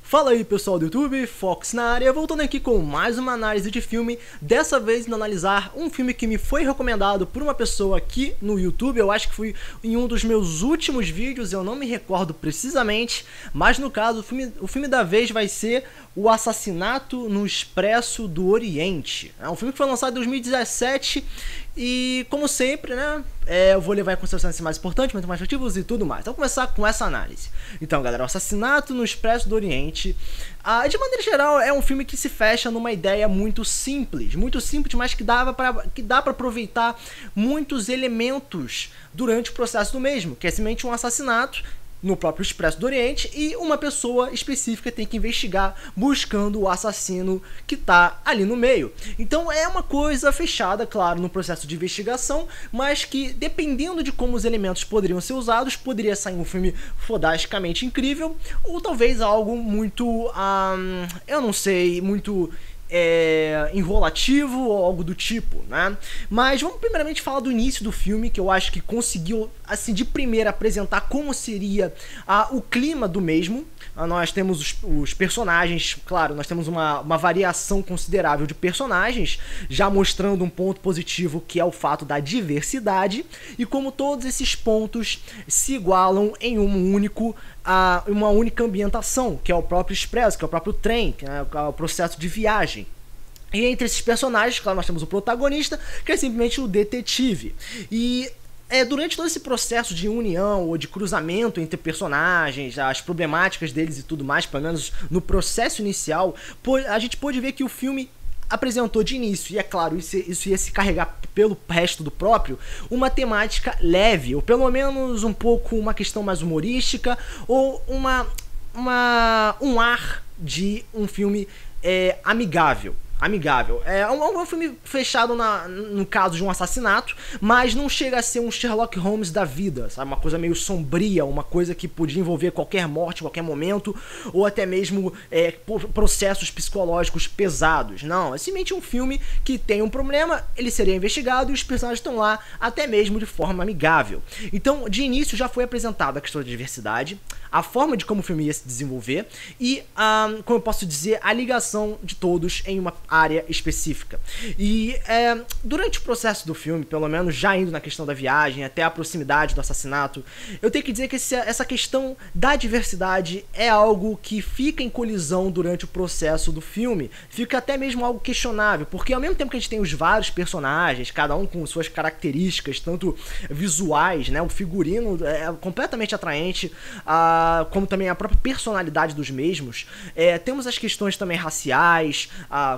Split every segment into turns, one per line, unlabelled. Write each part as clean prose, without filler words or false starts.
Fala aí pessoal do YouTube, Fox na área, voltando aqui com mais uma análise de filme, dessa vez indo analisar um filme que me foi recomendado por uma pessoa aqui no YouTube. Eu acho que foi em um dos meus últimos vídeos, eu não me recordo precisamente, mas no caso o filme da vez vai ser O Assassinato no Expresso do Oriente. É um filme que foi lançado em 2017 e, como sempre, né, eu vou levar em consideração os mais importantes, mais atrativos e tudo mais. Então, vou começar com essa análise. Então, galera, O Assassinato no Expresso do Oriente, de maneira geral, é um filme que se fecha numa ideia muito simples, mas que dá para aproveitar muitos elementos durante o processo do mesmo, que é simplesmente um assassinato no próprio Expresso do Oriente e uma pessoa específica tem que investigar buscando o assassino que tá ali no meio. Então é uma coisa fechada, claro, no processo de investigação, mas que, dependendo de como os elementos poderiam ser usados, poderia sair um filme fodasticamente incrível, ou talvez algo muito, eu não sei, muito enrolativo ou algo do tipo, né? Mas vamos primeiramente falar do início do filme, que eu acho que conseguiu, assim, de primeira apresentar como seria o clima do mesmo. Nós temos os personagens, claro, nós temos uma variação considerável de personagens, já mostrando um ponto positivo, que é o fato da diversidade, e como todos esses pontos se igualam em uma única ambientação, que é o próprio Expresso, que é o próprio trem, que é o processo de viagem. E entre esses personagens, claro, nós temos o protagonista, que é simplesmente o detetive. E durante todo esse processo de união ou de cruzamento entre personagens, as problemáticas deles e tudo mais, pelo menos no processo inicial, a gente pôde ver que o filme apresentou de início, e é claro, isso ia se carregar pelo resto do próprio, uma temática leve, ou pelo menos um pouco uma questão mais humorística, ou um ar de um filme amigável. É um filme fechado no caso de um assassinato, mas não chega a ser um Sherlock Holmes da vida, sabe? Uma coisa meio sombria, uma coisa que podia envolver qualquer morte, qualquer momento, ou até mesmo processos psicológicos pesados. Não, é simplesmente um filme que tem um problema, ele seria investigado e os personagens estão lá até mesmo de forma amigável. Então, de início já foi apresentada a questão da diversidade, a forma de como o filme ia se desenvolver e, como eu posso dizer, a ligação de todos em uma área específica. E durante o processo do filme, pelo menos já indo na questão da viagem até a proximidade do assassinato, eu tenho que dizer que essa questão da diversidade é algo que fica em colisão durante o processo do filme, fica até mesmo algo questionável, porque ao mesmo tempo que a gente tem os vários personagens, cada um com suas características, tanto visuais, né, o figurino é completamente atraente, como também a própria personalidade dos mesmos, temos as questões também raciais,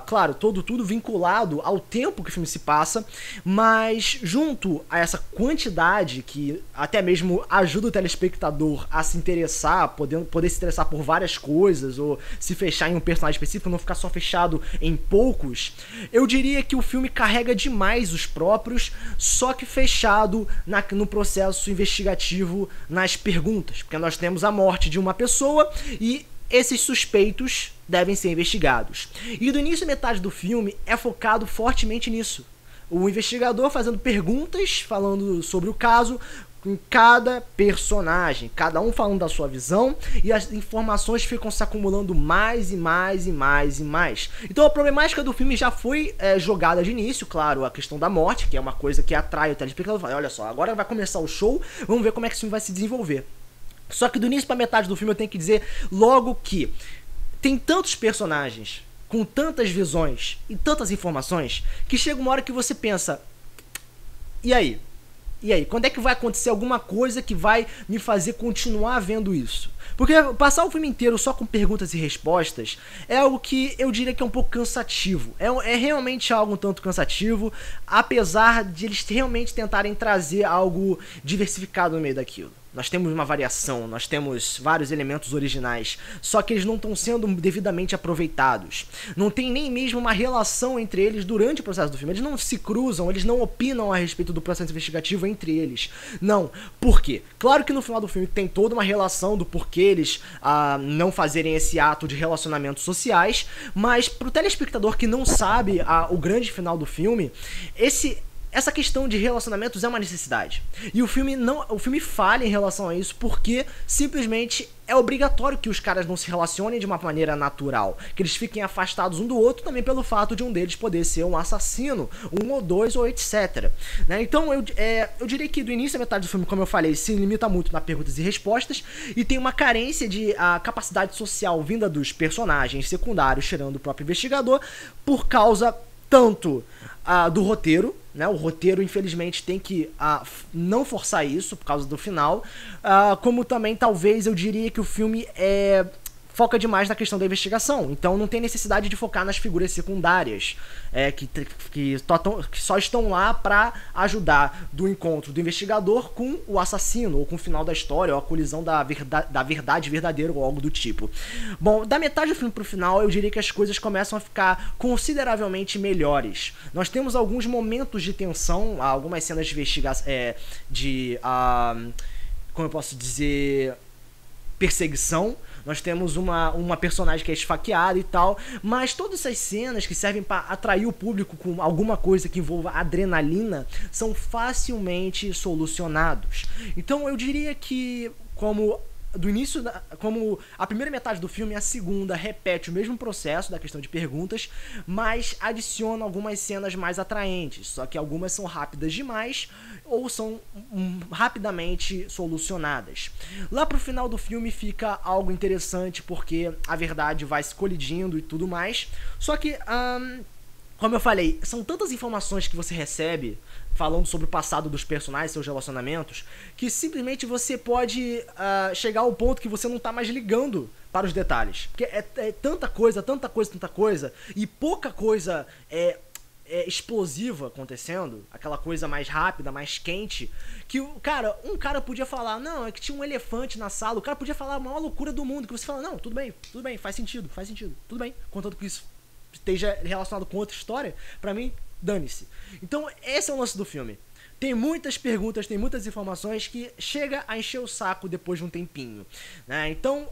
claro, tudo vinculado ao tempo que o filme se passa, mas junto a essa quantidade que até mesmo ajuda o telespectador a se interessar, poder se interessar por várias coisas, ou se fechar em um personagem específico, não ficar só fechado em poucos, eu diria que o filme carrega demais os próprios, só que fechado no processo investigativo, nas perguntas, porque nós temos a morte de uma pessoa e esses suspeitos devem ser investigados. E do início à metade do filme é focado fortemente nisso. O investigador fazendo perguntas, falando sobre o caso, com cada personagem, cada um falando da sua visão, e as informações ficam se acumulando mais e mais e mais e mais. Então a problemática do filme já foi jogada de início, claro, a questão da morte, que é uma coisa que atrai o telespectador, fala, olha só, agora vai começar o show, vamos ver como é que esse filme vai se desenvolver. Só que do início pra metade do filme eu tenho que dizer logo que tem tantos personagens, com tantas visões e tantas informações, que chega uma hora que você pensa, e aí? E aí? Quando é que vai acontecer alguma coisa que vai me fazer continuar vendo isso? Porque passar o filme inteiro só com perguntas e respostas é algo que eu diria que é um pouco cansativo. É realmente algo um tanto cansativo, apesar de eles realmente tentarem trazer algo diversificado no meio daquilo. Nós temos uma variação, nós temos vários elementos originais, só que eles não estão sendo devidamente aproveitados. Não tem nem mesmo uma relação entre eles durante o processo do filme. Eles não se cruzam, eles não opinam a respeito do processo investigativo entre eles. Não. Por quê? Claro que no final do filme tem toda uma relação do porquê eles não fazerem esse ato de relacionamentos sociais, mas pro telespectador que não sabe o grande final do filme, essa questão de relacionamentos é uma necessidade. E o filme falha em relação a isso porque simplesmente é obrigatório que os caras não se relacionem de uma maneira natural, que eles fiquem afastados um do outro também pelo fato de um deles poder ser um assassino, um ou dois ou etc. Né? Então eu diria que do início à metade do filme, como eu falei, se limita muito nas perguntas e respostas e tem uma carência de capacidade social vinda dos personagens secundários, tirando o próprio investigador, por causa tanto do roteiro, né? O roteiro infelizmente tem que não forçar isso por causa do final, como também talvez eu diria que o filme foca demais na questão da investigação, então não tem necessidade de focar nas figuras secundárias que só estão lá para ajudar do encontro do investigador com o assassino, ou com o final da história, ou a colisão da verdade verdadeira, ou algo do tipo. Bom, da metade do filme pro final, eu diria que as coisas começam a ficar consideravelmente melhores. Nós temos alguns momentos de tensão, algumas cenas de investigação, como eu posso dizer, perseguição. Nós temos uma personagem que é esfaqueada e tal, mas todas essas cenas que servem para atrair o público com alguma coisa que envolva adrenalina são facilmente solucionados. Então eu diria que como a primeira metade do filme, a segunda repete o mesmo processo da questão de perguntas, mas adiciona algumas cenas mais atraentes, só que algumas são rápidas demais ou são rapidamente solucionadas. Lá pro final do filme fica algo interessante porque a verdade vai se colidindo e tudo mais, só que como eu falei, são tantas informações que você recebe falando sobre o passado dos personagens, seus relacionamentos, que simplesmente você pode chegar ao ponto que você não tá mais ligando para os detalhes. Porque é tanta coisa, e pouca coisa explosiva acontecendo, aquela coisa mais rápida, mais quente, que um cara podia falar, não, é que tinha um elefante na sala, o cara podia falar a maior loucura do mundo, que você fala, não, tudo bem, faz sentido, tudo bem, contanto que isso esteja relacionado com outra história, pra mim, dane-se. Então, esse é o lance do filme. Tem muitas perguntas, tem muitas informações que chega a encher o saco depois de um tempinho, né? Então,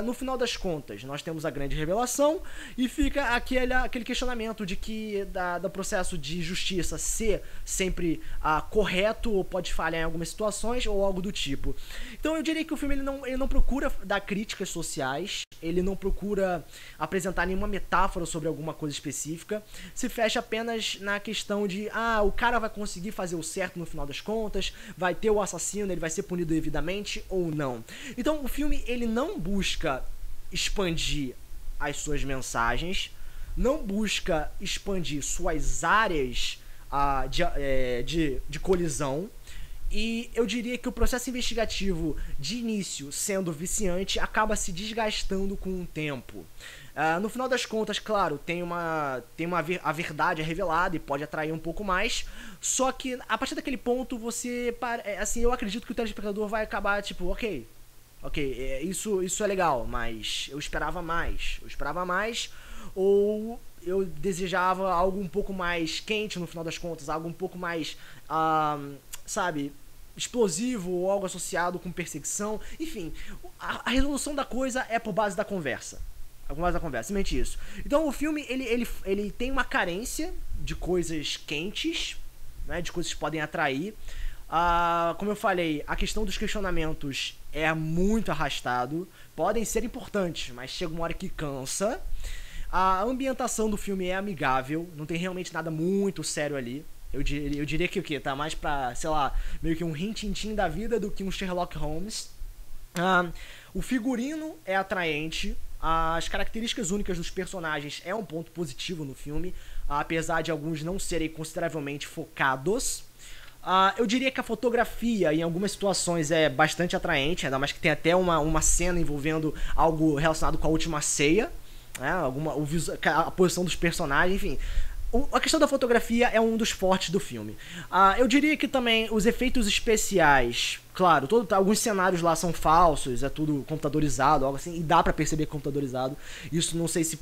no final das contas, nós temos a grande revelação e fica aquele questionamento de que do processo de justiça ser sempre correto ou pode falhar em algumas situações ou algo do tipo. Então eu diria que o filme ele não procura dar críticas sociais, ele não procura apresentar nenhuma metáfora sobre alguma coisa específica, se fecha apenas na questão de o cara vai conseguir fazer o certo no final das contas, vai ter o assassino, ele vai ser punido devidamente ou não. Então o filme ele não busca expandir as suas mensagens, não busca expandir suas áreas de colisão, e eu diria que o processo investigativo de início sendo viciante acaba se desgastando com o tempo. No final das contas, claro, a verdade é revelada e pode atrair um pouco mais, só que a partir daquele ponto eu acredito que o telespectador vai acabar tipo, ok, isso é legal, mas eu esperava mais, ou eu desejava algo um pouco mais quente no final das contas, algo um pouco mais, explosivo ou algo associado com perseguição, enfim, a resolução da coisa é por base da conversa. Simplesmente isso. Então o filme ele tem uma carência de coisas quentes, né, de coisas que podem atrair. Como eu falei, a questão dos questionamentos é muito arrastado, podem ser importantes, mas chega uma hora que cansa. A ambientação do filme é amigável, não tem realmente nada muito sério ali. Eu diria que o quê? Tá mais pra, sei lá, meio que um rin-tin-tin da vida do que um Sherlock Holmes. O figurino é atraente. As características únicas dos personagens é um ponto positivo no filme, apesar de alguns não serem consideravelmente focados. Eu diria que a fotografia em algumas situações é bastante atraente, ainda mais que tem até uma cena envolvendo algo relacionado com a Última Ceia, né? A posição dos personagens, enfim. A questão da fotografia é um dos fortes do filme. Eu diria que também os efeitos especiais, claro, alguns cenários lá são falsos, é tudo computadorizado, algo assim, e dá pra perceber que é computadorizado. Isso não sei se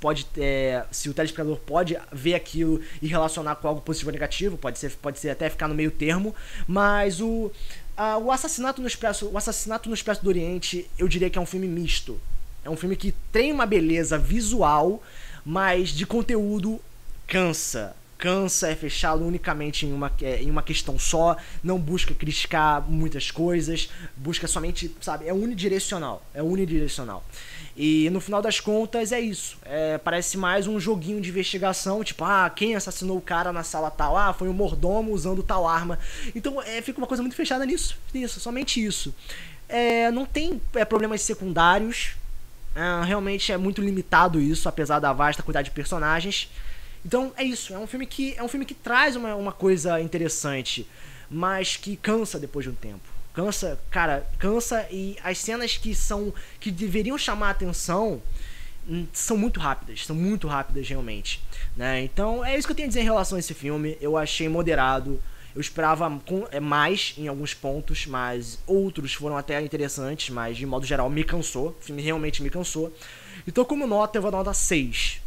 se o telespectador pode ver aquilo e relacionar com algo positivo ou negativo, pode ser até ficar no meio termo, mas o Assassinato no Expresso do Oriente, eu diria que é um filme misto. É um filme que tem uma beleza visual, mas de conteúdo cansa cansa, é fechado unicamente em uma questão só, não busca criticar muitas coisas, busca somente, sabe, é unidirecional. E no final das contas é isso, parece mais um joguinho de investigação, tipo, quem assassinou o cara na sala tal? Foi um mordomo usando tal arma. Então fica uma coisa muito fechada nisso, somente isso. Não tem problemas secundários, realmente é muito limitado isso, apesar da vasta quantidade de personagens. Então é isso, é um filme que traz uma coisa interessante, mas que cansa depois de um tempo. Cansa, e as cenas que deveriam chamar a atenção são muito rápidas realmente, né? Então é isso que eu tenho a dizer em relação a esse filme. Eu achei moderado, eu esperava mais em alguns pontos, mas outros foram até interessantes, mas de modo geral me cansou, o filme realmente me cansou. Então como nota eu vou dar nota 6,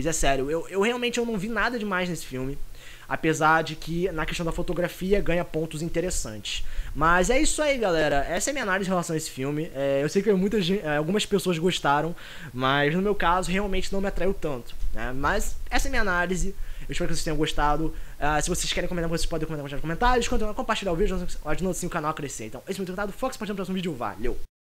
é sério, eu realmente não vi nada demais nesse filme. Apesar de que na questão da fotografia ganha pontos interessantes. Mas é isso aí, galera. Essa é a minha análise em relação a esse filme. Eu sei que algumas pessoas gostaram, mas no meu caso realmente não me atraiu tanto, né? Mas essa é a minha análise. Eu espero que vocês tenham gostado. Se vocês querem comentar, vocês podem comentar nos comentários. Compartilhar o vídeo, ajudando assim o canal a crescer. Então, esse é o meu recado. Fox, para o próximo vídeo. Valeu!